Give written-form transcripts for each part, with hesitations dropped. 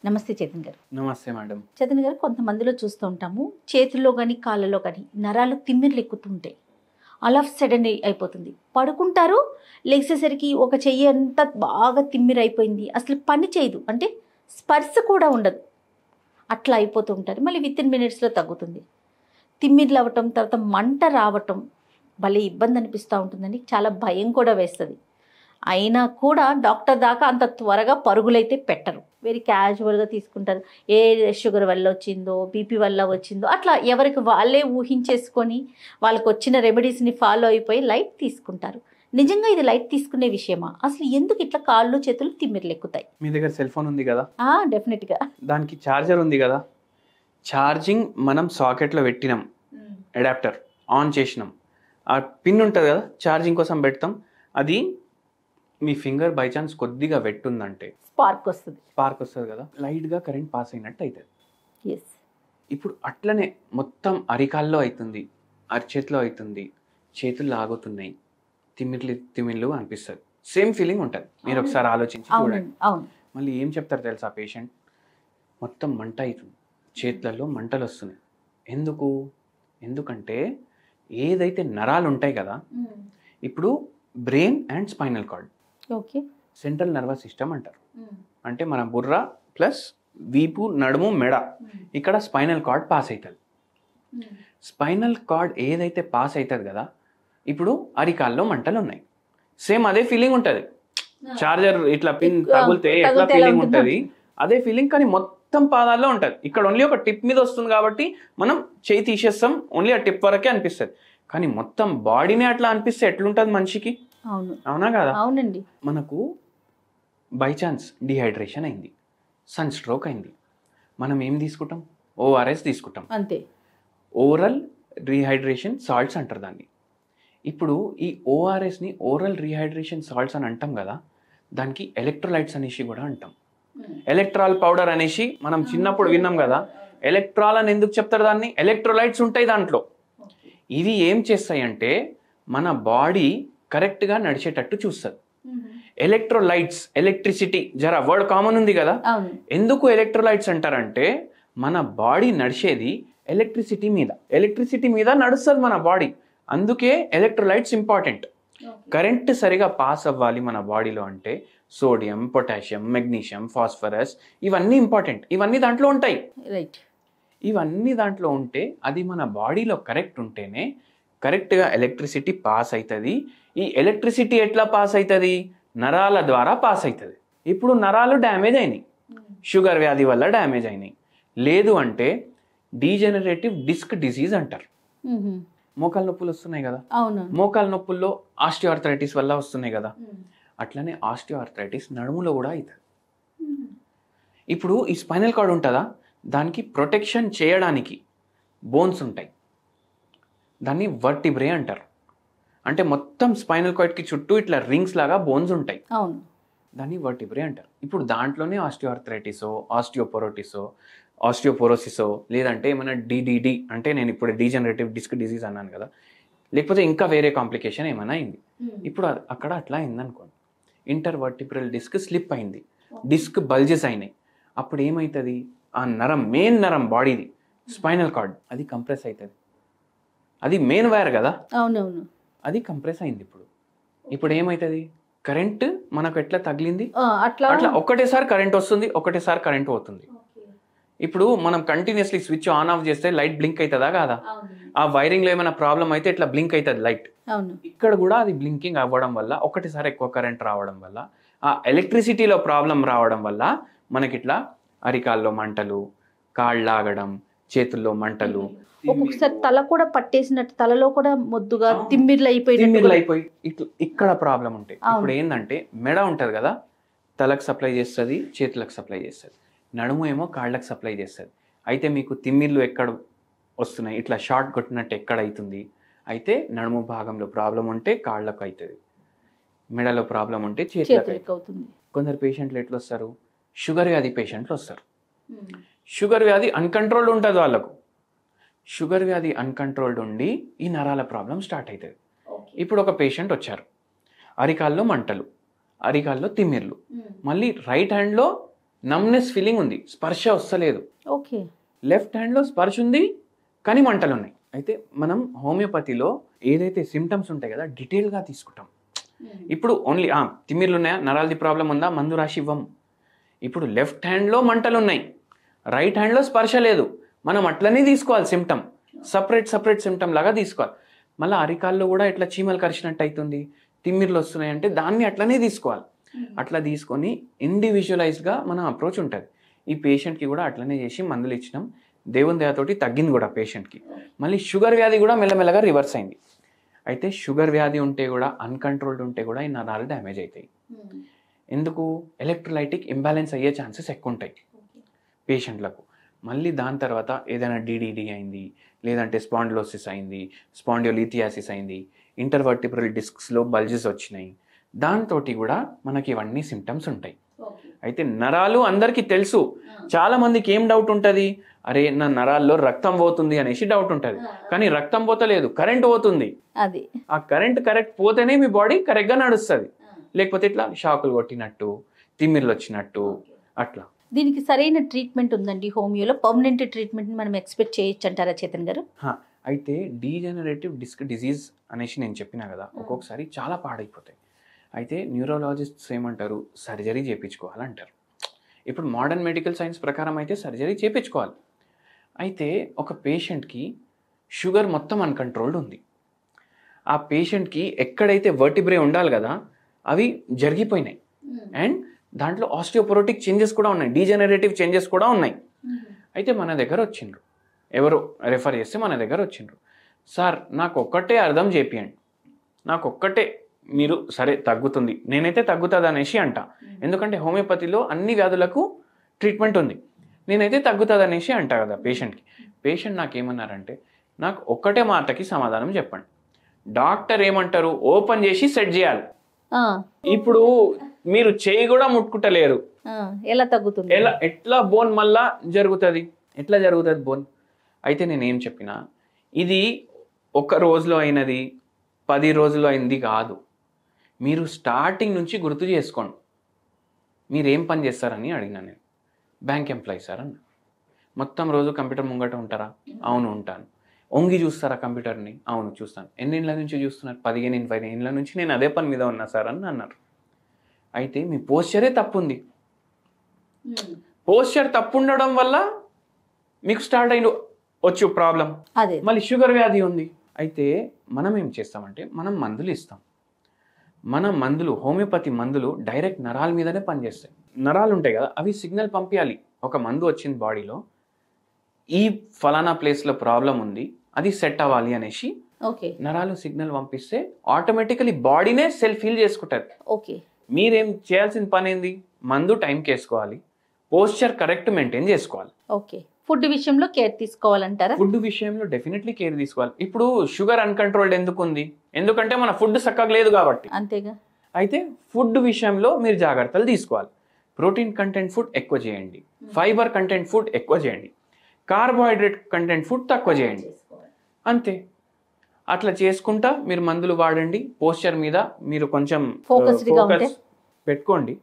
నమస్తే చేతన్ గారు. నమస్తే మేడం. చేతన్ గారు, కొంతమందిలో చూస్తూ ఉంటాము, చేతుల్లో కానీ కాళ్ళలో కానీ నరాలు తిమ్మిర్లు ఎక్కుతుంటాయి. ఆల్ ఆఫ్ సడన్ అయిపోతుంది. పడుకుంటారు, లేచేసరికి ఒక చెయ్యి అంతా బాగా తిమ్మిరి అయిపోయింది, అసలు పని చేయదు, అంటే స్పర్శ కూడా ఉండదు, అట్లా అయిపోతూ ఉంటారు. మళ్ళీ వితిన్ మినిట్స్లో తగ్గుతుంది. తిమ్మిర్లు అవ్వటం, తర్వాత మంట రావటం భలే ఇబ్బంది అనిపిస్తూ ఉంటుందండి. చాలా భయం కూడా వేస్తుంది. అయినా కూడా డాక్టర్ దాకా అంత త్వరగా పరుగులైతే పెట్టరు, వెరీ క్యాజువల్గా తీసుకుంటారు. ఏ షుగర్ వల్ల వచ్చిందో, బీపీ వల్ల వచ్చిందో, అట్లా ఎవరికి వాళ్ళే ఊహించేసుకొని వాళ్ళకు వచ్చిన రెమెడీస్ని ఫాలో అయిపోయి లైట్ తీసుకుంటారు. నిజంగా ఇది లైట్ తీసుకునే విషయమా? అసలు ఎందుకు ఇట్లా కాళ్ళు చేతులు తిమ్మిర్లు ఎక్కుతాయి? మీ దగ్గర సెల్ ఫోన్ ఉంది కదా, డెఫినెట్గా దానికి ఛార్జర్ ఉంది కదా, ఛార్జింగ్ మనం సాకెట్లో పెట్టినాం, అడాప్టర్ ఆన్ చేసినాం, ఆ పిన్ ఉంటుంది కదా ఛార్జింగ్ కోసం పెడతాం, అది మీ ఫింగర్ బై ఛాన్స్ కొద్దిగా వెట్టుందంటే స్పార్క్ వస్తుంది కదా, లైట్గా కరెంట్ పాస్ అయినట్టు అవుతుంది. ఎస్. ఇప్పుడు అట్లనే మొత్తం అరికాల్లో అవుతుంది, అరిచేతిలో అవుతుంది, చేతులు లాగుతున్నాయి, తిమ్మిర్లు అనిపిస్తుంది. సేమ్ ఫీలింగ్ ఉంటుంది. మీరు ఒకసారి ఆలోచించి చూడండి. మళ్ళీ ఏం చెప్తారు తెలుసా పేషెంట్? మొత్తం మంట అవుతుంది, చేతులలో మంటలు వస్తున్నాయి. ఎందుకంటే ఏదైతే నరాలు ఉంటాయి కదా, ఇప్పుడు brain and spinal cord, okay, central nervous system అంటారు. అంటే మన బుర్ర ప్లస్ వీపు, నడుము, మెడ, ఇక్కడ స్పైనల్ కార్డ్ పాస్ అవుతుంది. స్పైనల్ కార్డ్ ఏదైతే పాస్ అవుతుంది కదా, ఇప్పుడు అరికాల్లో మంటలు ఉన్నాయి. సేమ్ అదే ఫీలింగ్ ఉంటుంది. చార్జర్ ఇట్లా పిన్ తగిలితే ఎట్లా ఫీలింగ్ ఉంటుంది, అదే ఫీలింగ్, కానీ మొత్తం పాదాల్లో ఉంటుంది. ఇక్కడ ఓన్లీ ఒక టిప్ మీద వస్తుంది కాబట్టి మనం చేయి తీసేస్తాం, ఓన్లీ ఆ టిప్ వరకే అనిపిస్తుంది. కానీ మొత్తం బాడీనే అట్లా అనిపిస్తే ఎట్లుంటుంది మనిషికి? అవునా కదా? అవునండి. మనకు బై ఛాన్స్ డిహైడ్రేషన్ అయింది, సన్ స్ట్రోక్ అయింది, మనం ఏం తీసుకుంటాం? ఓఆర్ఎస్ తీసుకుంటాం, అంతే. ఓరల్ రీహైడ్రేషన్ సాల్ట్స్ అంటారు దాన్ని. ఇప్పుడు ఈ ఓఆర్ఎస్ని ఓరల్ రీహైడ్రేషన్ సాల్ట్స్ అని అంటాం కదా, దానికి ఎలక్ట్రోలైట్స్ అనేసి కూడా అంటాం. ఎలక్ట్రాల్ పౌడర్ అనేసి మనం చిన్నప్పుడు విన్నాం కదా. ఎలక్ట్రాల్ అని ఎందుకు చెప్తారు దాన్ని? ఎలక్ట్రోలైట్స్ ఉంటాయి దాంట్లో. ఇవి ఏం చేస్తాయి అంటే మన బాడీ కరెక్ట్గా నడిచేటట్టు చూస్తుంది. ఎలక్ట్రోలైట్స్, ఎలక్ట్రిసిటీ, జర వర్డ్ కామన్ ఉంది కదా. ఎందుకు ఎలక్ట్రోలైట్స్ అంటారంటే మన బాడీ నడిచేది ఎలక్ట్రిసిటీ మీద నడుస్తుంది మన బాడీ. అందుకే ఎలక్ట్రోలైట్స్ ఇంపార్టెంట్. కరెంట్ సరిగా పాస్ అవ్వాలి మన బాడీలో అంటే సోడియం, పొటాషియం, మెగ్నీషియం, ఫాస్ఫరస్, ఇవన్నీ ఇంపార్టెంట్. ఇవన్నీ దాంట్లో ఉంటాయి. రైట్. ఇవన్నీ దాంట్లో ఉంటే అది మన బాడీలో కరెక్ట్ ఉంటేనే కరెక్ట్గా ఎలక్ట్రిసిటీ పాస్ అవుతుంది. ఈ ఎలక్ట్రిసిటీ ఎట్లా పాస్ అవుతుంది? నరాల ద్వారా పాస్ అవుతుంది. ఇప్పుడు నరాలు డ్యామేజ్ అయినాయి, షుగర్ వ్యాధి వల్ల డ్యామేజ్ అయినాయి. లేదు అంటే డీజెనరేటివ్ డిస్క్ డిసీజ్ అంటారు. మోకాలు నొప్పులు వస్తున్నాయి కదా, మోకాలు నొప్పుల్లో ఆస్టియోఆర్థరైటిస్ వల్ల వస్తున్నాయి కదా, అట్లనే ఆస్టియోఆర్థరైటిస్ నడుములో కూడా అవుతుంది. ఇప్పుడు ఈ స్పైనల్ కార్డ్ ఉంటుందా, దానికి ప్రొటెక్షన్ చేయడానికి బోన్స్ ఉంటాయి, దాన్ని వర్టిబ్రే అంటారు. అంటే మొత్తం స్పైనల్ కార్డ్కి చుట్టూ ఇట్లా రింగ్స్ లాగా బోన్స్ ఉంటాయి, దాన్ని వర్టిబ్రే అంటారు. ఇప్పుడు దాంట్లోనే ఆస్టియోఆర్థరైటిసో, ఆస్టియోపోరోసిసో, లేదంటే ఏమైనా డిడిడి అంటే నేను ఇప్పుడు డీజనరేటివ్ డిస్క్ డిసీజ్ అన్నాను కదా, లేకపోతే ఇంకా వేరే కాంప్లికేషన్ ఏమైనా అయింది. ఇప్పుడు అక్కడ అట్లా అయిందనుకోండి, ఇంటర్వర్టిబ్రల్ డిస్క్ స్లిప్ అయింది, డిస్క్ బల్జెస్ అయినాయి. అప్పుడు ఏమవుతుంది? ఆ నరం, మెయిన్ నరం బాడీది స్పైనల్ కార్డ్, అది కంప్రెస్ అవుతుంది. అది మెయిన్ వైర్ కదా, అది కంప్రెస్ అయింది. ఇప్పుడు ఏమవుతుంది? కరెంట్ మనకు ఎట్లా తగిలింది అట్లా ఒకటేసారి కరెంట్ వస్తుంది, ఒకటేసారి కరెంట్ పోతుంది. ఇప్పుడు మనం కంటిన్యూస్లీ స్విచ్ ఆన్ ఆఫ్ చేస్తే లైట్ బ్లింక్ అవుతుందా కాదా? ఆ వైరింగ్ లో ఏమైనా ప్రాబ్లం అయితే ఇట్లా బ్లింక్ అవుతుంది లైట్. ఇక్కడ కూడా అది బ్లింకింగ్ అవ్వడం వల్ల, ఒకటిసారి ఎక్కువ కరెంట్ రావడం వల్ల, ఆ ఎలక్ట్రిసిటీలో ప్రాబ్లం రావడం వల్ల మనకి ఇట్లా అరికాల్లో మంటలు, కాళ్ళు లాగడం, చేతుల్లో మంటలు, ఒక్కొక్కసారి తల కూడా పట్టేసినట్టు, తలలో కూడా మొద్దుగా తిమ్మిర్లు అయిపోయి ఇట్లా ఇక్కడ ప్రాబ్లం ఉంటాయి. ఇప్పుడు ఏంటంటే మెడ ఉంటది కదా, తలకు సప్లై చేస్తుంది, చేతులకు సప్లై చేస్తుంది, నడుము ఏమో కాళ్ళకు సప్లై చేస్తుంది. అయితే మీకు తిమ్మిర్లు ఎక్కడ వస్తున్నాయి, ఇట్లా షార్ట్ కొట్టినట్టు ఎక్కడ అవుతుంది? అయితే నడుము భాగంలో ప్రాబ్లం ఉంటే కాళ్ళకు అవుతుంది, మెడలో ప్రాబ్లం ఉంటే చేతులకు అవుతుంది. కొందరు పేషెంట్లు ఎట్లా వస్తారు? షుగర్ వ్యాధి పేషెంట్లు వస్తారు. షుగర్ వ్యాధి అన్కంట్రోల్డ్ ఉంటుంది వాళ్ళకు. షుగర్ వ్యాధి అన్కంట్రోల్డ్ ఉండి ఈ నరాల ప్రాబ్లం స్టార్ట్ అవుతుంది. ఇప్పుడు ఒక పేషెంట్ వచ్చారు, అరికాల్లో మంటలు, అరికాల్లో తిమ్మిర్లు, మళ్ళీ రైట్ హ్యాండ్లో నమ్నెస్ ఫీలింగ్ ఉంది, స్పర్శ వస్తలేదు. ఓకే. లెఫ్ట్ హ్యాండ్లో స్పర్శ ఉంది కానీ మంటలు ఉన్నాయి. అయితే మనం హోమియోపతిలో ఏదైతే సిమ్టమ్స్ ఉంటాయి కదా డీటెయిల్గా తీసుకుంటాం. ఇప్పుడు ఓన్లీ తిమ్మిర్లు ఉన్నాయా, నరాలది ప్రాబ్లం ఉందా, మందు రాసి ఇవ్వం. ఇప్పుడు లెఫ్ట్ హ్యాండ్లో మంటలు ఉన్నాయి, రైట్ హ్యాండ్లో స్పర్శ లేదు, మనం అట్లనే తీసుకోవాలి. సిమ్టమ్ సపరేట్ సిమ్టమ్ లాగా తీసుకోవాలి. మళ్ళీ అరికాల్లో కూడా ఇట్లా చీమలు కరిచినట్టు అవుతుంది, తిమ్మిర్లు వస్తున్నాయి అంటే దాన్ని అట్లనే తీసుకోవాలి. అట్లా తీసుకొని ఇండివిజువలైజ్గా మన అప్రోచ్ ఉంటుంది. ఈ పేషెంట్కి కూడా అట్లనే చేసి మందులు ఇచ్చినాం, దేవుని దయతోటి తగ్గింది కూడా పేషెంట్కి. మళ్ళీ షుగర్ వ్యాధి కూడా మెల్లమెల్లగా రివర్స్ అయింది. అయితే షుగర్ వ్యాధి ఉంటే కూడా అన్కంట్రోల్డ్ ఉంటే కూడా ఈ నరాలు డ్యామేజ్ అవుతాయి. ఎందుకు? ఎలక్ట్రోలైటిక్ ఇంబ్యాలెన్స్ అయ్యే ఛాన్సెస్ ఎక్కువ ఉంటాయి పేషెంట్లకు. మళ్ళీ దాని తర్వాత ఏదైనా డిడిడి అయింది, లేదంటే స్పాండిలోసిస్ అయింది, స్పాండియోలిథియాసిస్ అయింది, ఇంటర్వర్టిబ్రల్ డిస్క్స్లో బల్జెస్ వచ్చినాయి, దాంతో కూడా మనకి ఇవన్నీ సిమ్టమ్స్ ఉంటాయి. అయితే నరాలు అందరికీ తెలుసు. చాలా మందికి ఏం డౌట్ ఉంటుంది, అరే నా నరాల్లో రక్తం పోతుంది అనేసి డౌట్ ఉంటుంది. కానీ రక్తం పోతలేదు, కరెంట్ పోతుంది. అది ఆ కరెంట్ కరెక్ట్ పోతేనే మీ బాడీ కరెక్ట్గా నడుస్తుంది. లేకపోతే ఇట్లా షాకులు కొట్టినట్టు, తిమ్మిర్లు వచ్చినట్టు అట్లా. దీనికి సరైన ట్రీట్మెంట్ ఉందండి హోమియోలో? పర్మనెంట్ ట్రీట్మెంట్ మనం ఎక్స్పెక్ట్ చేయొచ్చు అంటారా చేతన్ గారు? అయితే డీజనరేటివ్ డిస్క్ డిజీజ్ అనేసి నేను చెప్పినా కదా, ఒక్కొక్కసారి చాలా పాడైపోతాయి. అయితే న్యూరోలాజిస్ట్స్ ఏమంటారు, సర్జరీ చేయించుకోవాలంటారు. ఇప్పుడు మోడర్న్ మెడికల్ సైన్స్ ప్రకారం అయితే సర్జరీ చేయించుకోవాలి. అయితే ఒక పేషెంట్కి షుగర్ మొత్తం అన్కంట్రోల్డ్ ఉంది. ఆ పేషెంట్కి ఎక్కడైతే వర్టిబ్రే ఉండాలి కదా అవి జరిగిపోయినాయి. అండ్ దాంట్లో ఆస్టియోపోరోటిక్ చేంజెస్ కూడా ఉన్నాయి, డీజనరేటివ్ చేంజెస్ కూడా ఉన్నాయి. అయితే మన దగ్గర వచ్చిండ్రు, ఎవరో రెఫర్ చేస్తే మన దగ్గర వచ్చిండ్రు, సార్ నాకు ఒక్కటే అర్థం చేపియండి, నాకు ఒక్కటే మీరు సరే తగ్గుతుంది, నేనైతే తగ్గుతుంది అనేసి అంట. ఎందుకంటే హోమియోపతిలో అన్ని వ్యాధులకు ట్రీట్మెంట్ ఉంది, నేనైతే తగ్గుతుంది అనేసి అంట కదా పేషెంట్కి. పేషెంట్ నాకేమన్నారంటే, నాకు ఒక్కటే మాటకి సమాధానం చెప్పండి, డాక్టర్ ఏమంటారు ఓపెన్ చేసి సెట్ చేయాలి. ఇప్పుడు మీరు చేయి కూడా ముట్టుకుంటలేరు, ఎలా తగ్గుతుంది? ఎట్లా బోన్ మళ్ళా జరుగుతుంది, ఎట్లా జరుగుతుంది బోన్? అయితే నేనేం చెప్పినా, ఇది ఒక రోజులో అయినది 10 రోజుల్లో అయింది కాదు, మీరు స్టార్టింగ్ నుంచి గుర్తు చేసుకోండి. మీరేం పని చేస్తారని అడిగినా నేను. బ్యాంక్ ఎంప్లాయీ సార్ అన్న. మొత్తం రోజు కంప్యూటర్ ముంగట ఉంటారా? అవును ఉంటాను. ఒంగి చూస్తారా కంప్యూటర్ని? అవును చూస్తాను. ఎన్ని ఏళ్ళ నుంచి చూస్తున్నారు? 15-20 ఏళ్ళ నుంచి నేను అదే పని మీద ఉన్నా సార్ అని అన్నారు. అయితే మీ పోస్చరే తప్పు ఉంది. పోస్చర్ తప్పు ఉండడం వల్ల మీకు స్టార్ట్ అయిన వచ్చు ప్రాబ్లం. మళ్ళీ షుగర్ వ్యాధి ఉంది. అయితే మనం ఏం చేస్తామంటే మనం మందులు ఇస్తాం. మన మందులు హోమియోపతి మందులు డైరెక్ట్ నరాల మీదనే పనిచేస్తాయి. నరాలు ఉంటాయి కదా అవి సిగ్నల్ పంపించాలి. ఒక మందు వచ్చింది బాడీలో, ఈ ఫలానా ప్లేస్లో ప్రాబ్లం ఉంది, అది సెట్ అవ్వాలి అనేసి నరాలు సిగ్నల్ పంపిస్తే ఆటోమేటికలీ బాడీనే సెల్ఫ్ హీల్ చేసుకుంటారు. మీరేం చేయాల్సిన పని ఏంది? మందు టైంకి వేసుకోవాలి, పోస్చర్ కరెక్ట్ మెయింటైన్ చేసుకోవాలి. ఫుడ్ విషయంలో కేర్ తీసుకోవాలంటారా? ఫుడ్ విషయంలో డెఫినెట్లీ కేర్ తీసుకోవాలి. ఇప్పుడు షుగర్ అన్కంట్రోల్డ్ ఎందుకు ఉంది? ఎందుకంటే మన ఫుడ్ చక్కగా లేదు కాబట్టి. అంతేగా. అయితే ఫుడ్ విషయంలో మీరు జాగ్రత్తలు తీసుకోవాలి. ప్రోటీన్ కంటెంట్ ఫుడ్ ఎక్కువ చేయండి, ఫైబర్ కంటెంట్ ఫుడ్ ఎక్కువ చేయండి, కార్బోహైడ్రేట్ కంటెంట్ ఫుడ్ తక్కువ చేయండి, అంతే. అట్లా చేసుకుంటా మీరు మందులు వాడండి. పోస్చర్ మీద మీరు కొంచెం ఫోకస్ పెట్టుకోండి,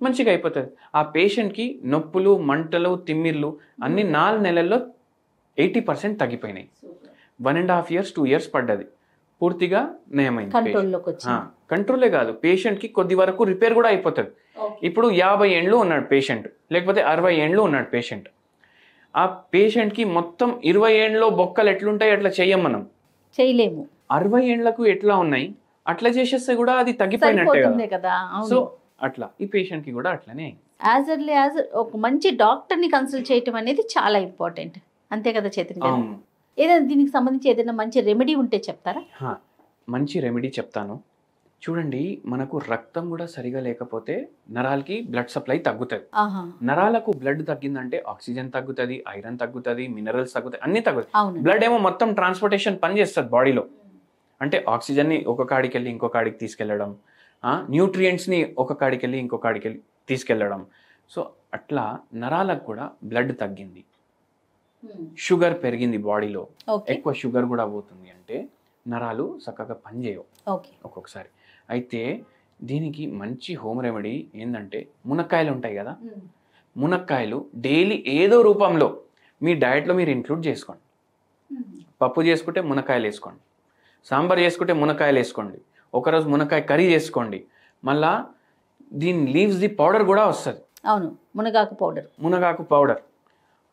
మంచిగా అయిపోతుంది. ఆ పేషెంట్కి నొప్పులు, మంటలు, తిమ్మిర్లు అన్ని 4 నెలల్లో 80% తగ్గిపోయినాయి. 1.5 years 2 years పడ్డది, పూర్తిగా నయమైంది. కంట్రోలే కాదు, పేషెంట్కి కొద్ది వరకు రిపేర్ కూడా అయిపోతుంది. ఇప్పుడు 50 ఏండ్లు ఉన్నాడు పేషెంట్, లేకపోతే 60 ఏండ్లు ఉన్నాడు పేషెంట్. ఆ పేషెంట్కి మొత్తం 20 ఏండ్లో బొక్కలు ఎట్లుంటాయి అట్లా చెయ్యం, మనం చేయలేము. 60 ఏండ్లకు ఎట్లా ఉన్నాయి అట్లా చేసేస్తే కూడా అది తగ్గిపోయినట్టే కదా. సో అట్లా ఈ పేషెంట్కి కూడా అట్లనే యాజ్ ఎర్లీ యాజ్ ఒక మంచి డాక్టర్ని కన్సల్ట్ చేయటం అనేది చాలా ఇంపార్టెంట్, అంతే కదా చేతన్ గారు? ఏదైనా దీనికి సంబంధించి ఏదైనా మంచి రెమెడీ ఉంటే చెప్తారా? మంచి రెమెడీ చెప్తాను చూడండి. మనకు రక్తం కూడా సరిగా లేకపోతే నరాలకి బ్లడ్ సప్లై తగ్గుతుంది. నరాలకు బ్లడ్ తగ్గిందంటే ఆక్సిజన్ తగ్గుతుంది, ఐరన్ తగ్గుతుంది, మినరల్స్ తగ్గుతాయి, అన్ని తగ్గుతాయి. బ్లడ్ ఏమో మొత్తం ట్రాన్స్పోర్టేషన్ పని చేస్తుంది బాడీలో. అంటే ఆక్సిజన్ని ఒక కాడికి వెళ్ళి ఇంకో కాడికి తీసుకెళ్లడం, న్యూట్రియంట్స్ని ఒక కాడికి వెళ్ళి ఇంకో కాడికి వెళ్ళి తీసుకెళ్లడం. సో అట్లా నరాలకు కూడా బ్లడ్ తగ్గింది, షుగర్ పెరిగింది బాడీలో, ఎక్కువ షుగర్ కూడా పోతుంది అంటే నరాలు చక్కగా పనిచేయవు ఒక్కొక్కసారి. అయితే దీనికి మంచి హోమ్ రెమెడీ ఏంటంటే మునక్కాయలు ఉంటాయి కదా, మునక్కాయలు డైలీ ఏదో రూపంలో మీ డయట్లో మీరు ఇంక్లూడ్ చేసుకోండి. పప్పు చేసుకుంటే మునక్కాయలు వేసుకోండి, సాంబార్ చేసుకుంటే మునక్కాయలు వేసుకోండి, ఒకరోజు మునక్కాయ కర్రీ చేసుకోండి. మళ్ళా దీని లీవ్స్ది పౌడర్ కూడా వస్తుంది. అవును, మునగాకు పౌడర్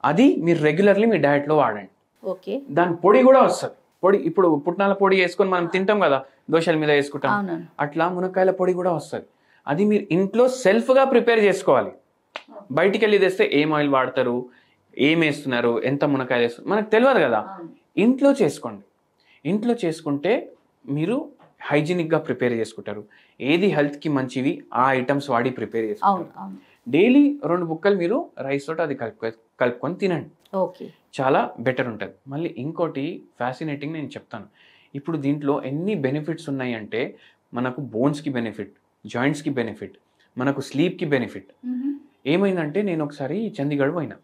అది మీరు రెగ్యులర్లీ మీ డయట్లో వాడండి. ఓకే. దాని పొడి కూడా వస్తుంది. పొడి ఇప్పుడు పుట్నాల పొడి వేసుకొని మనం తింటాం కదా, దోశల మీద వేసుకుంటాం, అట్లా మునక్కాయల పొడి కూడా వస్తుంది. అది మీరు ఇంట్లో సెల్ఫ్గా ప్రిపేర్ చేసుకోవాలి. బయటికి వెళ్ళి తెస్తే ఏం ఆయిల్ వాడతారు, ఏం వేస్తున్నారు, ఎంత మునక్కాయ వేస్తున్నారు మనకు తెలియదు కదా. ఇంట్లో చేసుకోండి. ఇంట్లో చేసుకుంటే మీరు హైజీనిక్గా ప్రిపేర్ చేసుకుంటారు. ఏది హెల్త్కి మంచివి ఆ ఐటమ్స్ వాడి ప్రిపేర్ చేసుకుంటారు. డైలీ 2 బుక్కలు మీరు రైస్ తోటి అది కలుపుకొని తినండి. ఓకే, చాలా బెటర్ ఉంటుంది. మళ్ళీ ఇంకోటి ఫ్యాసినేటింగ్ నేను చెప్తాను. ఇప్పుడు దీంట్లో ఎన్ని బెనిఫిట్స్ ఉన్నాయి అంటే మనకు బోన్స్కి బెనిఫిట్, జాయింట్స్కి బెనిఫిట్, మనకు స్లీప్కి బెనిఫిట్. ఏమైందంటే నేను ఒకసారి చండీగఢ్ పోయినా.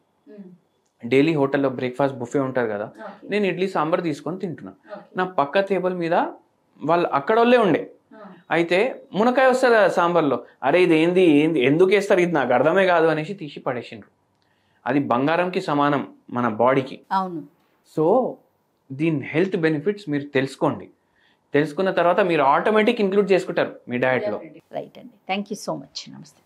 డైలీ హోటల్లో బ్రేక్ఫాస్ట్ బుఫే ఉంటారు కదా, నేను ఇడ్లీ సాంబార్ తీసుకొని తింటున్నా. నా పక్క టేబుల్ మీద వాళ్ళు అక్కడ వాళ్ళే ఉండే. అయితే మునక్కాయ వస్తుంది కదా సాంబార్లో, అరే ఇది ఏంది ఎందుకు వేస్తారు, ఇది నాకు అర్థమే కాదు అనేసి తీసి పడేసిండ్రు. అది బంగారంకి సమానం మన బాడీకి. అవును. సో దీని హెల్త్ బెనిఫిట్స్ మీరు తెలుసుకోండి. తెలుసుకున్న తర్వాత మీరు ఆటోమేటిక్ ఇంక్లూడ్ చేసుకుంటారు మీ డయట్లో. రైట్ అండి, థ్యాంక్ యూ సో మచ్. నమస్తే.